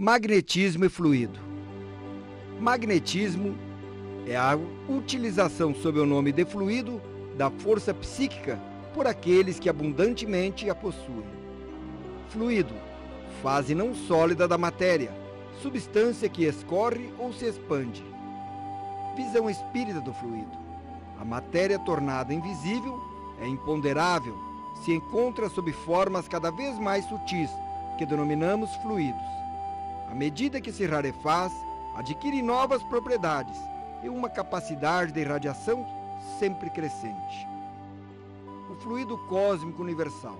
Magnetismo e fluido. Magnetismo é a utilização sob o nome de fluido da força psíquica por aqueles que abundantemente a possuem. Fluido, fase não sólida da matéria, substância que escorre ou se expande. Visão espírita do fluido. A matéria tornada invisível é imponderável, se encontra sob formas cada vez mais sutis, que denominamos fluidos. À medida que se rarefaz, adquire novas propriedades e uma capacidade de irradiação sempre crescente. O fluido cósmico universal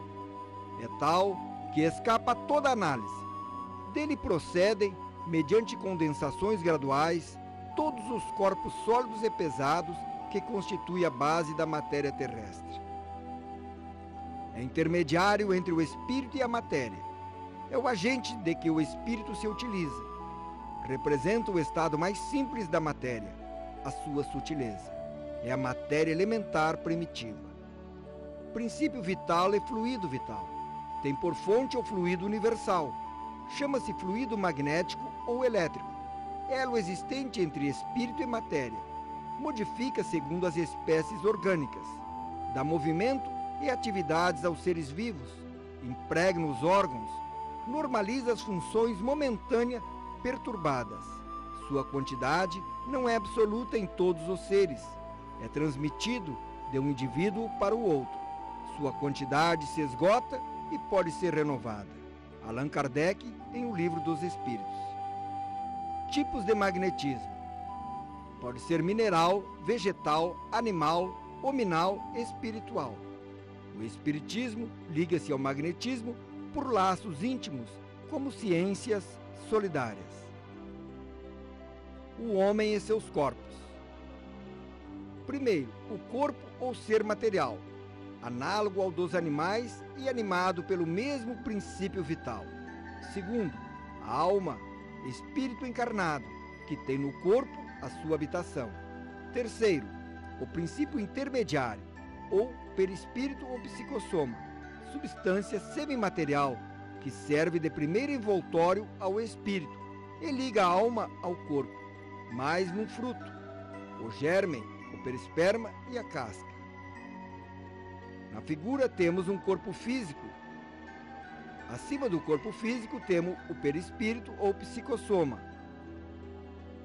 é tal que escapa a toda análise. Dele procedem, mediante condensações graduais, todos os corpos sólidos e pesados que constituem a base da matéria terrestre. É intermediário entre o espírito e a matéria. É o agente de que o espírito se utiliza. Representa o estado mais simples da matéria, a sua sutileza. É a matéria elementar primitiva. Princípio vital e fluido vital. Tem por fonte o fluido universal. Chama-se fluido magnético ou elétrico. Elo existente entre espírito e matéria. Modifica segundo as espécies orgânicas. Dá movimento e atividades aos seres vivos. Impregna os órgãos. Normaliza as funções momentâneas perturbadas. Sua quantidade não é absoluta em todos os seres. É transmitido de um indivíduo para o outro. Sua quantidade se esgota e pode ser renovada. Allan Kardec, em O Livro dos Espíritos. Tipos de magnetismo. Pode ser mineral, vegetal, animal, hominal, espiritual. O espiritismo liga-se ao magnetismo por laços íntimos, como ciências solidárias. O homem e seus corpos. Primeiro, o corpo ou ser material, análogo ao dos animais e animado pelo mesmo princípio vital. Segundo, a alma, espírito encarnado, que tem no corpo a sua habitação. Terceiro, o princípio intermediário, ou perispírito ou psicossoma, substância semimaterial que serve de primeiro envoltório ao espírito e liga a alma ao corpo, mais num fruto, o germen, o perisperma e a casca. Na figura temos um corpo físico. Acima do corpo físico temos o perispírito ou psicossoma.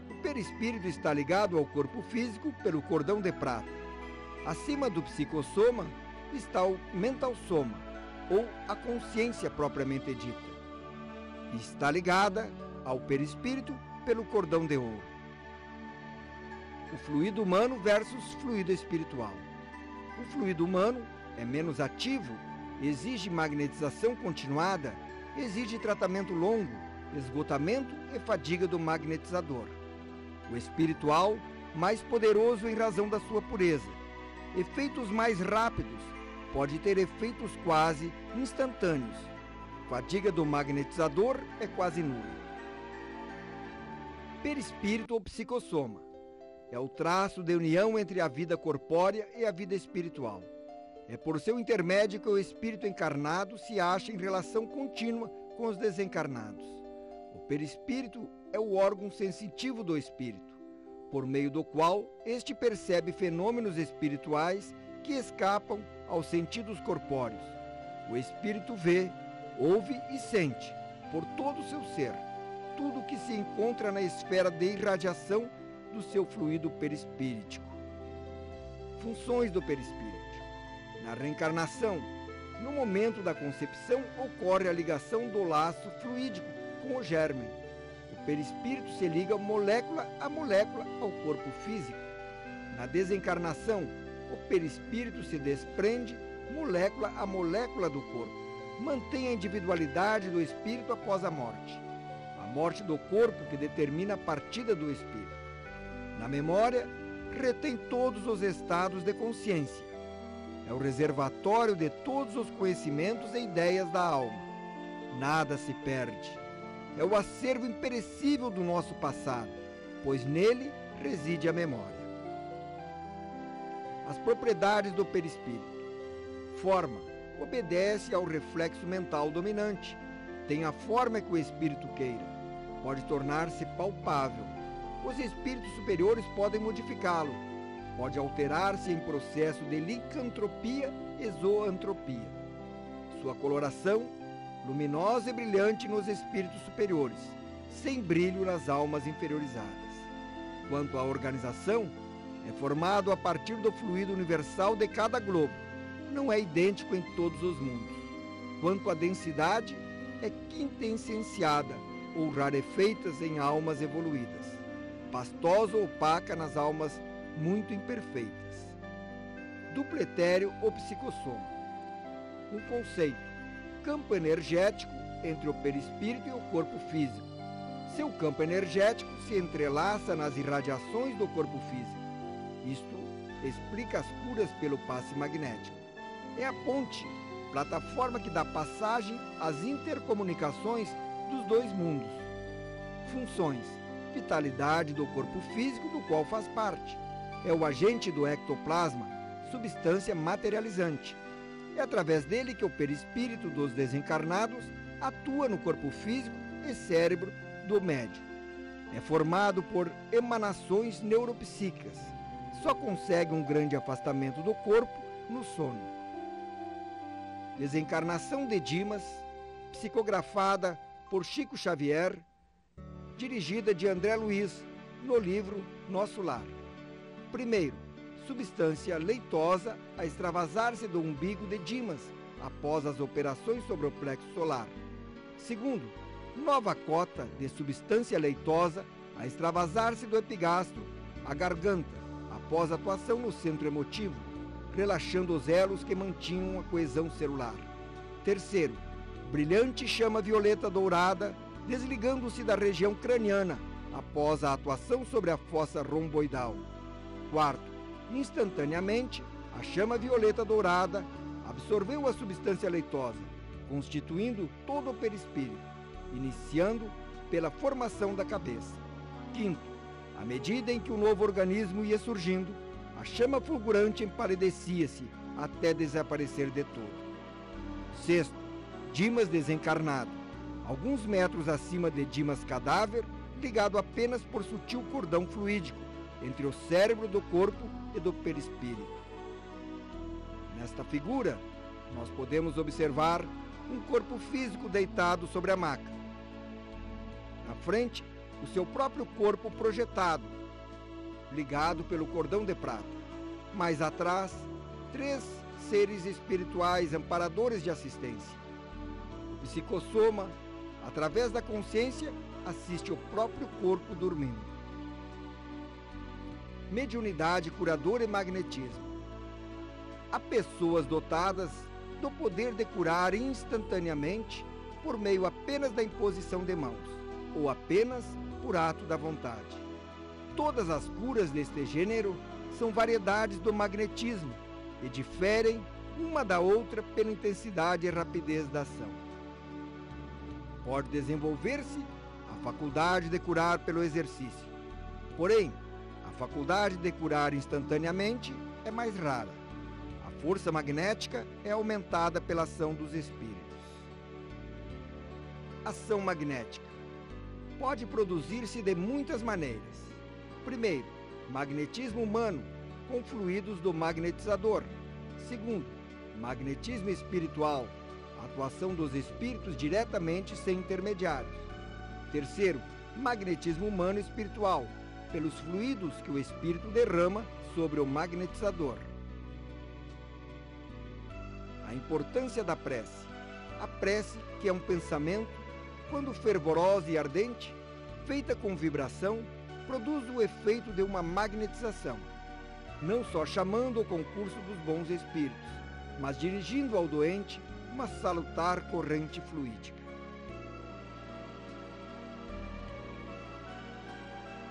O perispírito está ligado ao corpo físico pelo cordão de prata. Acima do psicossoma está o mentalsoma, ou a consciência propriamente dita. Está ligada ao perispírito pelo cordão de ouro. O fluido humano versus fluido espiritual. O fluido humano é menos ativo, exige magnetização continuada, exige tratamento longo, esgotamento e fadiga do magnetizador. O espiritual, mais poderoso em razão da sua pureza. Efeitos mais rápidos, pode ter efeitos quase instantâneos. Fadiga do magnetizador é quase nula. Perispírito ou psicossoma. É o traço de união entre a vida corpórea e a vida espiritual. É por seu intermédio que o espírito encarnado se acha em relação contínua com os desencarnados. O perispírito é o órgão sensitivo do espírito, por meio do qual este percebe fenômenos espirituais que escapam aos sentidos corpóreos. O espírito vê, ouve e sente, por todo o seu ser, tudo que se encontra na esfera de irradiação do seu fluido perispíritico. Funções do perispírito. Na reencarnação, no momento da concepção, ocorre a ligação do laço fluídico com o germen. O perispírito se liga molécula a molécula ao corpo físico. Na desencarnação, o perispírito se desprende molécula a molécula do corpo. Mantém a individualidade do espírito após a morte. A morte do corpo que determina a partida do espírito. Na memória, retém todos os estados de consciência. É o reservatório de todos os conhecimentos e ideias da alma. Nada se perde. É o acervo imperecível do nosso passado, pois nele reside a memória. As propriedades do perispírito. Forma. Obedece ao reflexo mental dominante. Tem a forma que o espírito queira. pode tornar-se palpável. Os espíritos superiores podem modificá-lo. Pode alterar-se em processo de licantropia e zoantropia. Sua coloração, luminosa e brilhante nos espíritos superiores, sem brilho nas almas inferiorizadas. Quanto à organização, é formado a partir do fluido universal de cada globo. Não é idêntico em todos os mundos. Quanto à densidade, é quintessenciada ou rarefeitas em almas evoluídas, pastosa ou opaca nas almas muito imperfeitas. Duplo etéreo ou psicossoma. Um conceito: campo energético entre o perispírito e o corpo físico. Seu campo energético se entrelaça nas irradiações do corpo físico. Isto explica as curas pelo passe magnético. É a ponte, plataforma que dá passagem às intercomunicações dos dois mundos. Funções: vitalidade do corpo físico do qual faz parte. É o agente do ectoplasma, substância materializante. É através dele que o perispírito dos desencarnados atua no corpo físico e cérebro do médium. É formado por emanações neuropsíquicas. Só consegue um grande afastamento do corpo no sono. Desencarnação de Dimas, psicografada por Chico Xavier, dirigida de André Luiz, no livro Nosso Lar. Primeiro, substância leitosa a extravasar-se do umbigo de Dimas após as operações sobre o plexo solar. Segundo, nova cota de substância leitosa a extravasar-se do epigastro à garganta após atuação no centro emotivo, relaxando os elos que mantinham a coesão celular. Terceiro, brilhante chama violeta dourada desligando-se da região craniana após a atuação sobre a fossa romboidal. Quarto, instantaneamente, a chama violeta dourada absorveu a substância leitosa, constituindo todo o perispírito, iniciando pela formação da cabeça. Quinto, à medida em que o novo organismo ia surgindo, a chama fulgurante empalidecia-se até desaparecer de todo. Sexto, Dimas desencarnado, alguns metros acima de Dimas cadáver, ligado apenas por sutil cordão fluídico entre o cérebro do corpo e do perispírito. Nesta figura, nós podemos observar um corpo físico deitado sobre a maca. Na frente, o seu próprio corpo projetado, ligado pelo cordão de prata. Mais atrás, 3 seres espirituais amparadores de assistência. O psicossoma, através da consciência, assiste o próprio corpo dormindo. Mediunidade curadora e magnetismo. Há pessoas dotadas do poder de curar instantaneamente por meio apenas da imposição de mãos, ou apenas por ato da vontade. Todas as curas deste gênero são variedades do magnetismo e diferem uma da outra pela intensidade e rapidez da ação. Pode desenvolver-se a faculdade de curar pelo exercício. Porém, a faculdade de curar instantaneamente é mais rara. A força magnética é aumentada pela ação dos espíritos. Ação magnética pode produzir-se de muitas maneiras. Primeiro, magnetismo humano, com fluidos do magnetizador. Segundo, magnetismo espiritual, atuação dos espíritos diretamente sem intermediários. Terceiro, magnetismo humano espiritual, pelos fluidos que o espírito derrama sobre o magnetizador. A importância da prece. A prece, que é um pensamento, quando fervorosa e ardente, feita com vibração, produz o efeito de uma magnetização, não só chamando o concurso dos bons espíritos, mas dirigindo ao doente uma salutar corrente fluídica.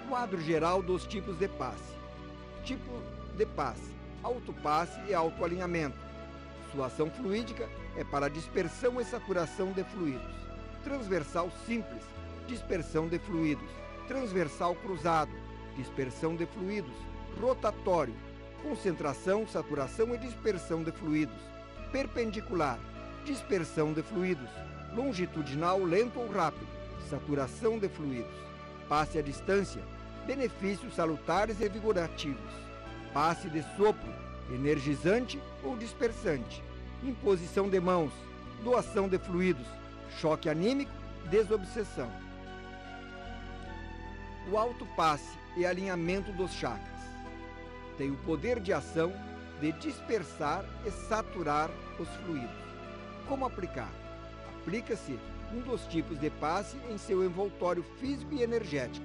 Quadro geral dos tipos de passe. Tipo de passe: autopasse e autoalinhamento. Sua ação fluídica é para dispersão e saturação de fluidos. Transversal simples, dispersão de fluidos. Transversal cruzado, dispersão de fluidos. Rotatório, concentração, saturação e dispersão de fluidos. Perpendicular, dispersão de fluidos. Longitudinal, lento ou rápido, saturação de fluidos. Passe à distância, benefícios salutares e vigorativos. Passe de sopro, energizante ou dispersante. Imposição de mãos, doação de fluidos, choque anímico, desobsessão. O autopasse e alinhamento dos chakras tem o poder de ação de dispersar e saturar os fluidos. Como aplicar? Aplica-se um dos tipos de passe em seu envoltório físico e energético,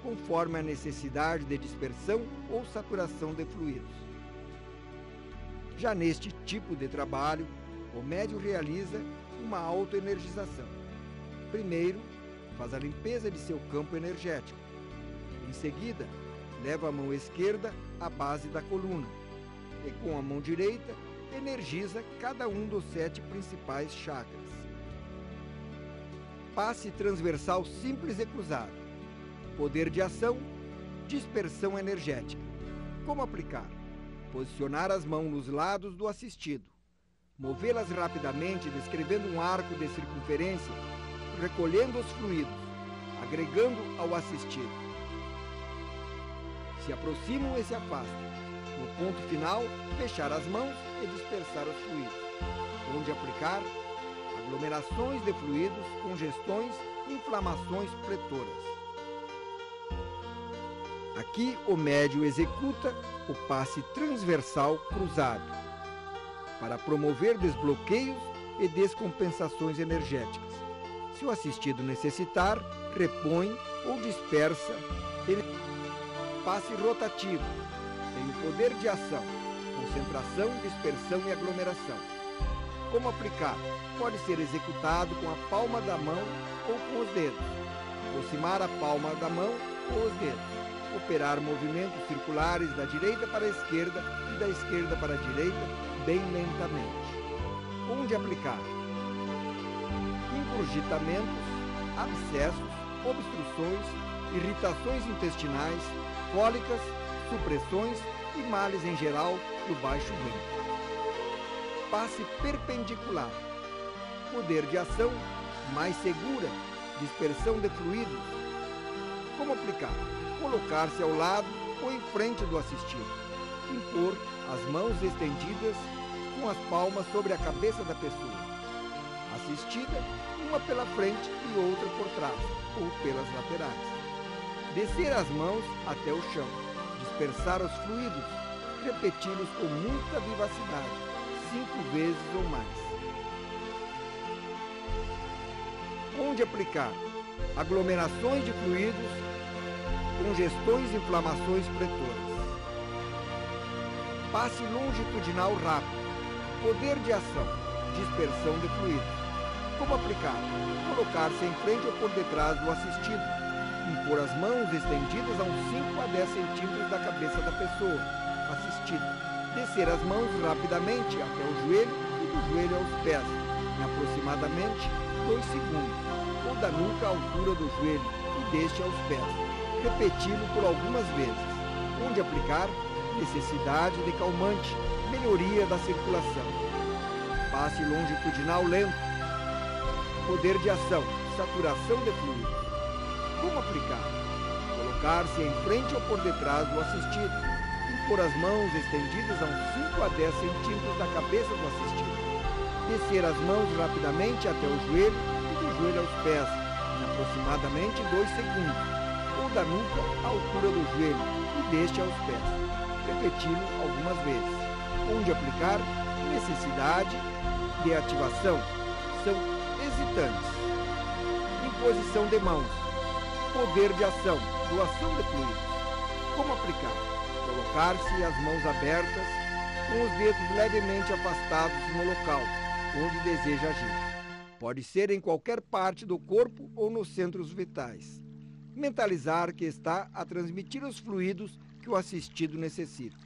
conforme a necessidade de dispersão ou saturação de fluidos. Já neste tipo de trabalho, o médium realiza uma autoenergização. Primeiro, faz a limpeza de seu campo energético. Em seguida, leva a mão esquerda à base da coluna e com a mão direita energiza cada um dos 7 principais chakras. Passe transversal simples e cruzado. Poder de ação, dispersão energética. Como aplicar? Posicionar as mãos nos lados do assistido. Movê-las rapidamente, descrevendo um arco de circunferência, recolhendo os fluidos, agregando ao assistido. Se aproximam e se afastam. No ponto final, fechar as mãos e dispersar os fluidos. Onde aplicar? Aglomerações de fluidos, congestões, inflamações pretoras. Aqui o médium executa o passe transversal cruzado para promover desbloqueios e descompensações energéticas. Se o assistido necessitar, repõe ou dispersa. Passe rotativo tem o poder de ação, concentração, dispersão e aglomeração. Como aplicar? Pode ser executado com a palma da mão ou com os dedos. Aproximar a palma da mão ou os dedos. Operar movimentos circulares da direita para a esquerda e da esquerda para a direita, bem lentamente. Onde aplicar? Ingurgitamentos, abscessos, obstruções, irritações intestinais, cólicas, supressões e males em geral do baixo ventre. Passe perpendicular. Poder de ação mais segura, dispersão de fluidos. Como aplicar? Colocar-se ao lado ou em frente do assistido. Impor as mãos estendidas com as palmas sobre a cabeça da pessoa. Assistida, uma pela frente e outra por trás ou pelas laterais. Descer as mãos até o chão. Dispersar os fluidos. Repeti-los com muita vivacidade, 5 vezes ou mais. Onde aplicar? Aglomerações de fluidos, congestões e inflamações pretoras. Passe longitudinal rápido. Poder de ação, dispersão de fluidos. Como aplicar? Colocar-se em frente ou por detrás do assistido. Impor as mãos estendidas a uns 5 a 10 centímetros da cabeça da pessoa assistida. Descer as mãos rapidamente até o joelho e do joelho aos pés, em aproximadamente 2 segundos, ou da nuca à altura do joelho e deste aos pés. Repeti-lo por algumas vezes. Onde aplicar? Necessidade de calmante, melhoria da circulação. Passe longitudinal lento. Poder de ação, saturação de fluidos. Como aplicar? Colocar-se em frente ou por detrás do assistido. Impor as mãos estendidas a uns 5 a 10 centímetros da cabeça do assistido. Descer as mãos rapidamente até o joelho e do joelho aos pés, em aproximadamente 2 segundos, ou da nuca à altura do joelho e deste aos pés. Repeti-lo algumas vezes. Onde aplicar? Necessidade de ativação. São hesitantes. Imposição de mãos. Poder de ação. Doação de fluidos. Como aplicar? Colocar-se as mãos abertas, com os dedos levemente afastados no local onde deseja agir. Pode ser em qualquer parte do corpo ou nos centros vitais. Mentalizar que está a transmitir os fluidos que o assistido necessita.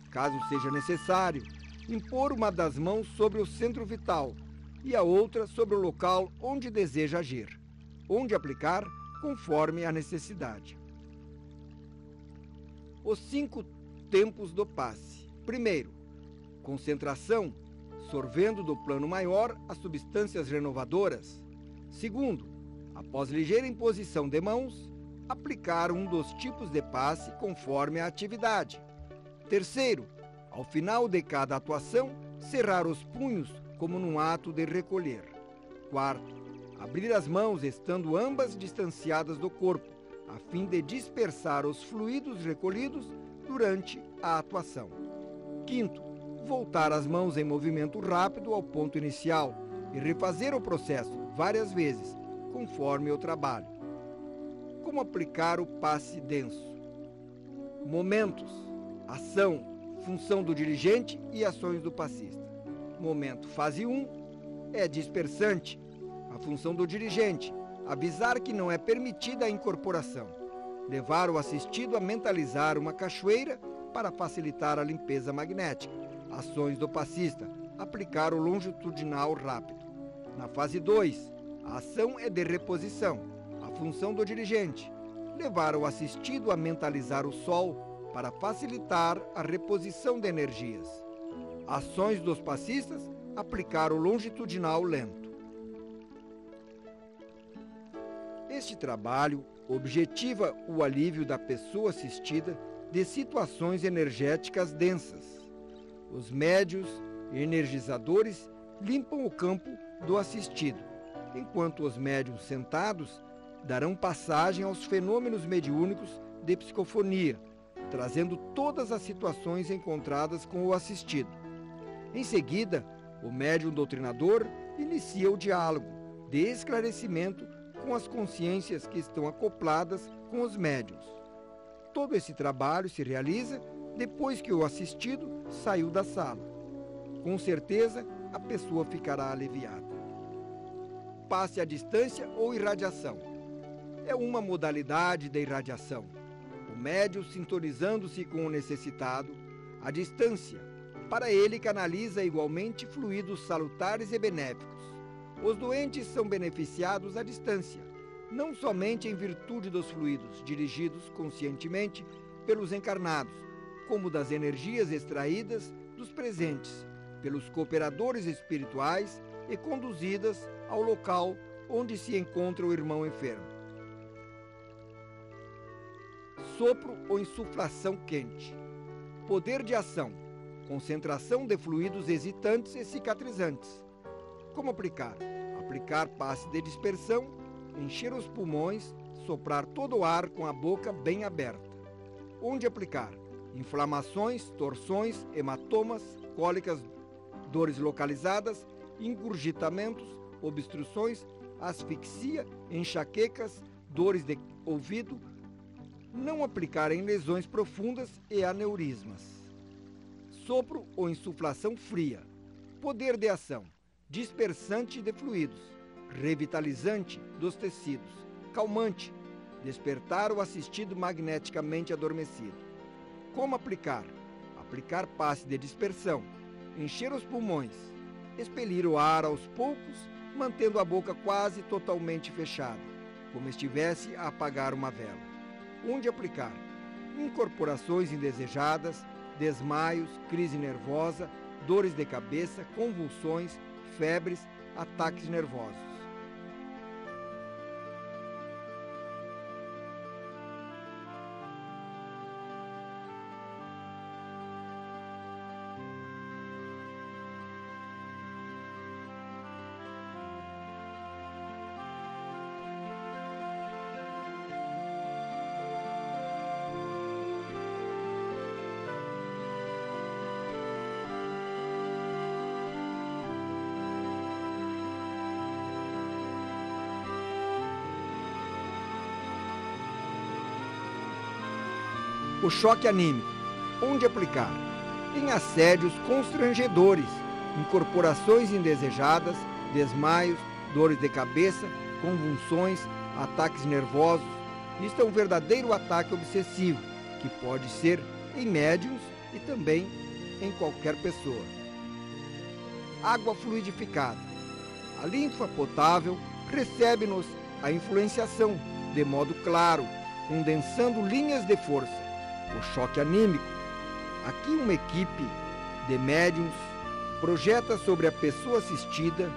Caso seja necessário, impor uma das mãos sobre o centro vital e a outra sobre o local onde deseja agir. Onde aplicar, conforme a necessidade. Os 5 tempos do passe. Primeiro, concentração, sorvendo do plano maior as substâncias renovadoras. Segundo, Após ligeira imposição de mãos, aplicar um dos tipos de passe conforme a atividade. Terceiro, ao final de cada atuação, cerrar os punhos como num ato de recolher. Quarto, abrir as mãos estando ambas distanciadas do corpo, a fim de dispersar os fluidos recolhidos durante a atuação. Quinto, voltar as mãos em movimento rápido ao ponto inicial e refazer o processo várias vezes, conforme o trabalho. Como aplicar o passe denso? Momentos, ação, função do dirigente e ações do passista. Momento fase 1 é dispersante. A função do dirigente, avisar que não é permitida a incorporação. Levar o assistido a mentalizar uma cachoeira para facilitar a limpeza magnética. Ações do passista, aplicar o longitudinal rápido. Na fase 2, a ação é de reposição. A função do dirigente, levar o assistido a mentalizar o sol para facilitar a reposição de energias. Ações dos passistas, aplicar o longitudinal lento. Este trabalho objetiva o alívio da pessoa assistida de situações energéticas densas. Os médios e energizadores limpam o campo do assistido, enquanto os médiuns sentados darão passagem aos fenômenos mediúnicos de psicofonia, trazendo todas as situações encontradas com o assistido. Em seguida, o médium doutrinador inicia o diálogo de esclarecimento com as consciências que estão acopladas com os médiuns. Todo esse trabalho se realiza depois que o assistido saiu da sala. Com certeza, a pessoa ficará aliviada. Passe à distância ou irradiação. É uma modalidade de irradiação. O médium sintonizando-se com o necessitado, à distância, para ele canaliza igualmente fluidos salutares e benéficos. Os doentes são beneficiados à distância, não somente em virtude dos fluidos dirigidos conscientemente pelos encarnados, como das energias extraídas dos presentes, pelos cooperadores espirituais e conduzidas ao local onde se encontra o irmão enfermo. Sopro ou insuflação quente. Poder de ação. Concentração de fluidos excitantes e cicatrizantes. Como aplicar? Aplicar passe de dispersão, encher os pulmões, soprar todo o ar com a boca bem aberta. Onde aplicar? Inflamações, torções, hematomas, cólicas, dores localizadas, engurgitamentos, obstruções, asfixia, enxaquecas, dores de ouvido. Não aplicar em lesões profundas e aneurismas. Sopro ou insuflação fria. Poder de ação. Dispersante de fluidos, revitalizante dos tecidos, calmante, despertar o assistido magneticamente adormecido. Como aplicar? Aplicar passe de dispersão, encher os pulmões, expelir o ar aos poucos, mantendo a boca quase totalmente fechada, como estivesse a apagar uma vela. Onde aplicar? Incorporações indesejadas, desmaios, crise nervosa, dores de cabeça, convulsões, febres, ataques nervosos. O choque anímico. Onde aplicar? Em assédios constrangedores, incorporações indesejadas, desmaios, dores de cabeça, convulsões, ataques nervosos. Isto é um verdadeiro ataque obsessivo, que pode ser em médiuns e também em qualquer pessoa. Água fluidificada. A linfa potável recebe-nos a influenciação de modo claro, condensando linhas de força. O choque anímico. Aqui uma equipe de médiuns projeta sobre a pessoa assistida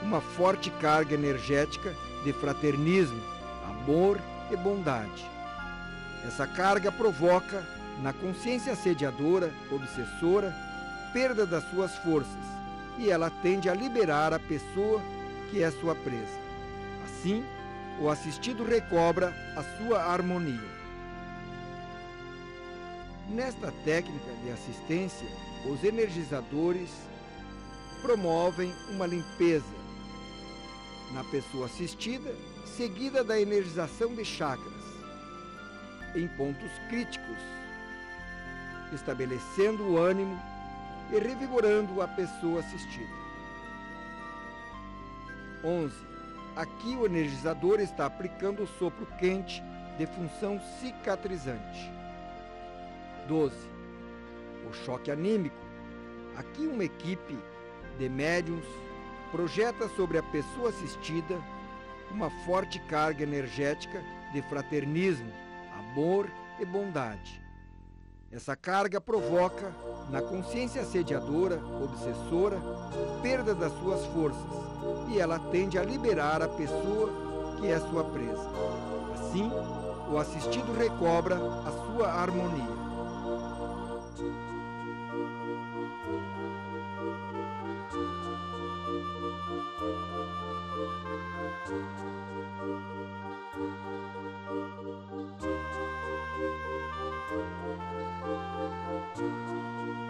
uma forte carga energética de fraternismo, amor e bondade. Essa carga provoca, na consciência assediadora, obsessora, perda das suas forças, e ela tende a liberar a pessoa que é sua presa. Assim, o assistido recobra a sua harmonia. Nesta técnica de assistência, os energizadores promovem uma limpeza na pessoa assistida, seguida da energização de chakras, em pontos críticos, estabelecendo o ânimo e revigorando a pessoa assistida. 11. Aqui o energizador está aplicando o sopro quente de função cicatrizante. 12. O choque anímico. Aqui uma equipe de médiuns projeta sobre a pessoa assistida uma forte carga energética de fraternismo, amor e bondade. Essa carga provoca, na consciência assediadora, obsessora, perda das suas forças, e ela tende a liberar a pessoa que é sua presa. Assim, o assistido recobra a sua harmonia.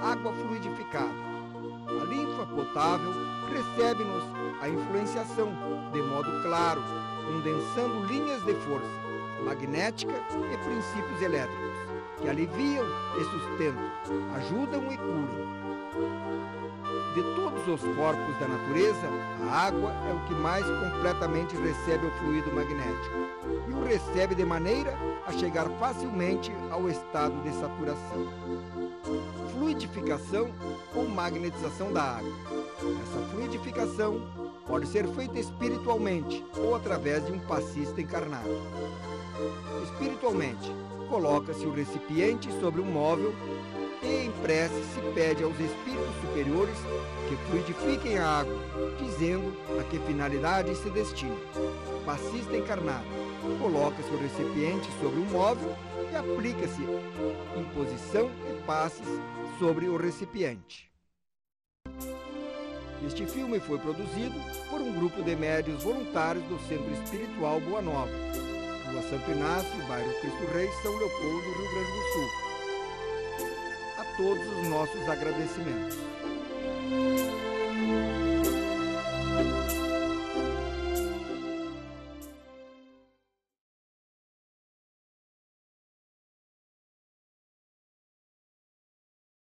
Água fluidificada. A linfa potável recebe-nos a influenciação de modo claro, condensando linhas de força magnética e princípios elétricos, que aliviam e sustentam, ajudam e curam. De todos os corpos da natureza, a água é o que mais completamente recebe o fluido magnético, e o recebe de maneira a chegar facilmente ao estado de saturação. Fluidificação ou magnetização da água. Essa fluidificação pode ser feita espiritualmente ou através de um passista encarnado. Espiritualmente, coloca-se o recipiente sobre um móvel e em prece se pede aos espíritos superiores que fluidifiquem a água, dizendo a que finalidade se destina. Passista encarnado, coloca-se o recipiente sobre um móvel e aplica-se imposição e passes sobre o recipiente. Este filme foi produzido por um grupo de médiuns voluntários do Centro Espiritual Boa Nova, Rua Santo Inácio, bairro Cristo Rei, São Leopoldo, Rio Grande do Sul. A todos os nossos agradecimentos.